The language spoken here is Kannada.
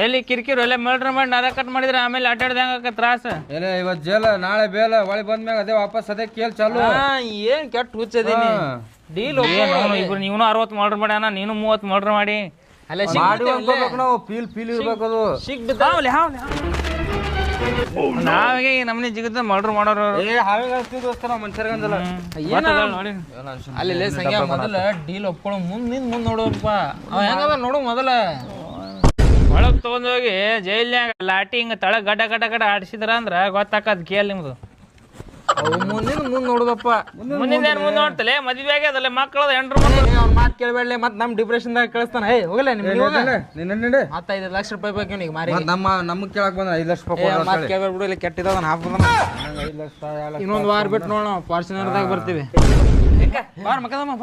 ಎಲ್ಲಿ ಕಿರಿಕಿರಿ ಎಲ್ಲ ಮರ್ಡ್ರ್ ಮಾಡಿ ನರ ಕಟ್ ಮಾಡಿದ್ರೆ ಆಮೇಲೆ ಅಡ್ಡಾಡ್ದಂಗ ತ್ರಾಸ ಏನೇ ಇವತ್ ಜೇಲ ನಾಳೆ ಬೇಲ ಒಳಿ ಬಂದ್ಮ್ಯಾಗ ಅದೇ ವಾಪಸ್ ಅದೇ ಕೇಳ್ ಚಾಲು ಏನ್ ಕೆಟ್ಟ ಹುಚ್ಚದೀನಿ ಡೀಲ್ ಇಬ್ರು ನೀನು 60 ಮರ್ಡ್ರ್ ಮಾಡ್ಯಾನ ನೀನು 30 ಮರ್ಡ್ರ್ ಮಾಡಿ ಅಲ್ಲ ನಾವು ಫೀಲ್ ಇರ್ಬೇಕು ಅದು ನಾವೇ ನಮ್ಮನೆ ಜಿಗದ ಮರ್ಡ್ರ್ ಮಾಡೋರು ಮನುಷ್ಯರ್ಗಂದಲ್ಲ ಅಲ್ಲಿ ಸಂಖ್ಯಾ ಮೊದಲ ಡೀಲ್ ಒಪ್ಕೊಳ್ಳೋ ಮುಂದ್ ನೋಡುವಪ್ಪ ಅವ ಹೆಂಗದ ನೋಡು ಮೊದಲ ಒಳಗ್ ತಗೊಂಡೋಗಿ ಜೈಲ್ನ್ಯಾಗ ಲಾಟಿ ಹಿಂಗ ತಳ ಗಡ್ಡ ಗಡ್ಡ ಗಡ್ಡ ಆಡಿಸಿದ್ರ ಅಂದ್ರ ಗೊತ್ತಾಕದ್ ಕೇಳ್ ನಿಮ್ದು ಮುಂದ್ ನೋಡುದಪ್ಪ ಮುಂದಿನ ಏನ್ ಮುಂದ್ ನೋಡ್ತಲೆ ಮದ್ವೆ ಆಗ್ಯದಲ್ಲ ಮಕ್ಕಳ ಹೆಂಡ್ರು ಅವ್ನ ಮಾತು ಕೇಳಬೇಡ್ಲೆ ಮತ್ ನಮ್ ಡಿಪ್ರೆಷನ್ದಾಗ ಕಳಿಸ್ತಾನ ಹೇ ಹೋಗಲ್ಲ ನಿಮ್ಗೆ ಮತ್ತ 5 ಲಕ್ಷ ರೂಪಾಯಿ ಬೇಕು ನೀಗ ಮಾರಿ ನಮಗ್ ಕೇಳಕ್ ಬಂದ 5 ಲಕ್ಷ ರೂಪಾಯಿ ಮಾತು ಕೇಳಬೇಡ್ಬಿಡು ಇಲ್ಲಿ ಕೆಟ್ಟಿದ ಇನ್ನೊಂದು ವಾರ ಬಿಟ್ಟು ನೋಡೋಣ ಫಾರ್ಚುನರ್ದಾಗ ಬರ್ತೀವಿ ಬಾರ್ ಮಕ್ಕದಮ್ಮ